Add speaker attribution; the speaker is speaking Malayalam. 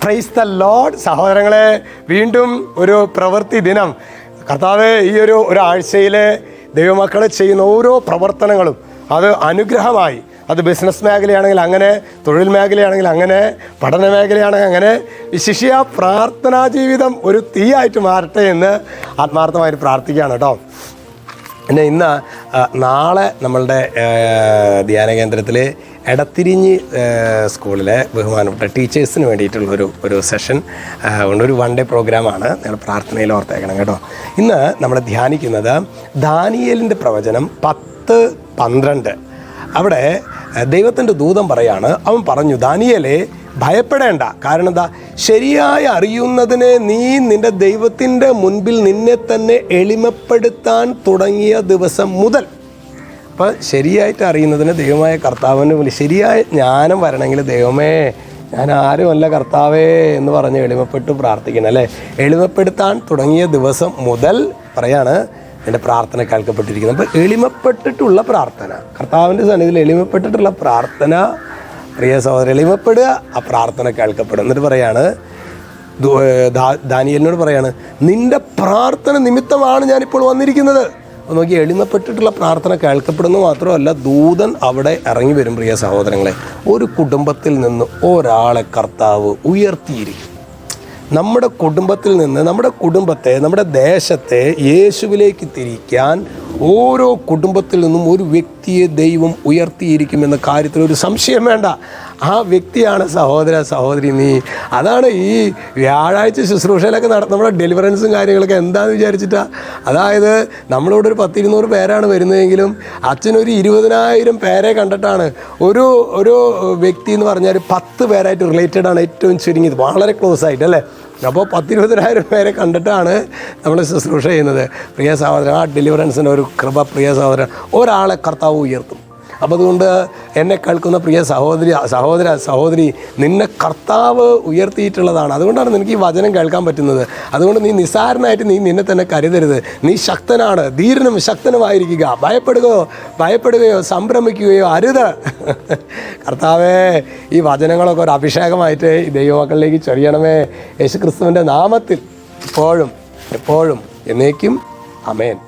Speaker 1: Praise the Lord. സഹോദരങ്ങളെ, വീണ്ടും ഒരു പ്രവൃത്തി ദിനം. കർത്താവേ, ഈ ഒരാഴ്ചയിലെ ദൈവമക്കൾ ചെയ്യുന്ന ഓരോ പ്രവർത്തനങ്ങളും അത് അനുഗ്രഹമായി. അത് ബിസിനസ് മേഖലയാണെങ്കിൽ അങ്ങനെ, തൊഴിൽ മേഖലയാണെങ്കിൽ അങ്ങനെ, പഠന മേഖലയാണെങ്കിൽ അങ്ങനെ, വിശിഷ്യ പ്രാർത്ഥനാ ജീവിതം ഒരു തീയായിട്ട് മാറട്ടെ എന്ന് ആത്മാർത്ഥമായിട്ട് പ്രാർത്ഥിക്കുകയാണ് കേട്ടോ. പിന്നെ നാളെ നമ്മളുടെ ധ്യാന കേന്ദ്രത്തിൽ എടത്തിരിഞ്ഞ് സ്കൂളിലെ ബഹുമാനപ്പെട്ട ടീച്ചേഴ്സിന് വേണ്ടിയിട്ടുള്ളൊരു സെഷൻ ഉണ്ട്. ഒരു 1 ഡേ പ്രോഗ്രാമാണ്. നിങ്ങൾ പ്രാർത്ഥനയിൽ ഓർത്തേക്കണം കേട്ടോ. ഇന്ന് നമ്മൾ ധ്യാനിക്കുന്നത് ദാനിയേലിൻ്റെ പ്രവചനം 10:12. അവിടെ ദൈവത്തിൻ്റെ ദൂതൻ പറയാണ്, അവൻ പറഞ്ഞു, ദാനിയേലേ ഭയപ്പെടേണ്ട. കാരണം എന്താ? ശരിയായി അറിയുന്നതിനെ നീ നിൻ്റെ ദൈവത്തിൻ്റെ മുൻപിൽ നിന്നെ തന്നെ എളിമപ്പെടുത്താൻ തുടങ്ങിയ ദിവസം മുതൽ. അപ്പോൾ ശരിയായിട്ട് അറിയുന്നതിന് ദൈവമായ കർത്താവിന് ശരിയായ ജ്ഞാനം വരണമെങ്കിൽ, ദൈവമേ ഞാൻ ആരുമല്ല കർത്താവേ എന്ന് പറഞ്ഞ് എളിമപ്പെട്ട് പ്രാർത്ഥിക്കണം അല്ലേ. എളിമപ്പെടുത്താൻ തുടങ്ങിയ ദിവസം മുതൽ പറയാണ് എൻ്റെ പ്രാർത്ഥന കേൾക്കപ്പെട്ടിരിക്കുന്നത്. അപ്പോൾ എളിമപ്പെട്ടിട്ടുള്ള പ്രാർത്ഥന, കർത്താവിൻ്റെ സന്നിധിയിൽ എളിമപ്പെട്ടിട്ടുള്ള പ്രാർത്ഥന, പ്രിയ സഹോദരൻ, എളിമപ്പെടുക, ആ പ്രാർത്ഥന കേൾക്കപ്പെടും. എന്നിട്ട് പറയാണ്, ദാനിയേലിനോട് പറയാണ്, നിൻ്റെ പ്രാർത്ഥന നിമിത്തമാണ് ഞാനിപ്പോൾ വന്നിരിക്കുന്നത്. അപ്പോൾ നോക്കി, എളിമപ്പെട്ടിട്ടുള്ള പ്രാർത്ഥന കേൾക്കപ്പെടുന്നു മാത്രമല്ല, ദൂതൻ അവിടെ ഇറങ്ങി വരും. പ്രിയ സഹോദരങ്ങളെ, ഒരു കുടുംബത്തിൽ നിന്ന് ഒരാളെ കർത്താവ് ഉയർത്തിയിരിക്കും. നമ്മുടെ കുടുംബത്തിൽ നിന്ന് നമ്മുടെ കുടുംബത്തെ, നമ്മുടെ ദേശത്തെ യേശുവിലേക്ക് തിരിക്കാൻ ഓരോ കുടുംബത്തിൽ നിന്നും ഒരു വ്യക്തിയെ ദൈവം ഉയർത്തിയിരിക്കുമെന്ന കാര്യത്തിൽ ഒരു സംശയം വേണ്ട. ആ വ്യക്തിയാണ് സഹോദരി നീ. അതാണ് ഈ വ്യാഴാഴ്ച ശുശ്രൂഷയിലൊക്കെ നമ്മുടെ ഡെലിവറൻസും കാര്യങ്ങളൊക്കെ എന്താണെന്ന് വിചാരിച്ചിട്ടാണ്. അതായത് നമ്മളോട് ഒരു 10-200 പേരാണ് വരുന്നതെങ്കിലും അച്ഛനൊരു 20,000 പേരെ കണ്ടിട്ടാണ്. ഒരു വ്യക്തി എന്ന് പറഞ്ഞാൽ 10 പേരായിട്ട് റിലേറ്റഡ് ആണ് ഏറ്റവും ചുരുങ്ങിയത്, വളരെ ക്ലോസ് ആയിട്ട് അല്ലേ. അപ്പോൾ 10-20,000 പേരെ കണ്ടിട്ടാണ് നമ്മൾ ശുശ്രൂഷ ചെയ്യുന്നത്. പ്രിയ സഹോദരൻ, ആ ഡെലിവറൻസിൻ്റെ ഒരു കൃപ, പ്രിയ സഹോദരൻ, ഒരാളെ കർത്താവ് ഉയർത്തും. അപ്പോൾ അതുകൊണ്ട് എന്നെ കേൾക്കുന്ന പ്രിയ സഹോദരി, നിന്നെ കർത്താവ് ഉയർത്തിയിട്ടുള്ളതാണ്. അതുകൊണ്ടാണ് നിനക്ക് ഈ വചനം കേൾക്കാൻ പറ്റുന്നത്. അതുകൊണ്ട് നീ നിസ്സാരനായിട്ട് നീ നിന്നെ തന്നെ കരുതരുത്. നീ ശക്തനാണ്, ധീരനും ശക്തനുമായിരിക്കുക. ഭയപ്പെടുകയോ സംഭ്രമിക്കുകയോ അരുത്. കർത്താവേ, ഈ വചനങ്ങളൊക്കെ ഒരു അഭിഷേകമായിട്ട് ഈ ദൈവമക്കളിലേക്ക് ചൊരിയണമേ. യേശുക്രിസ്തുവിൻ്റെ നാമത്തിൽ ഇപ്പോഴും എപ്പോഴും എന്നേക്കും ആമേൻ.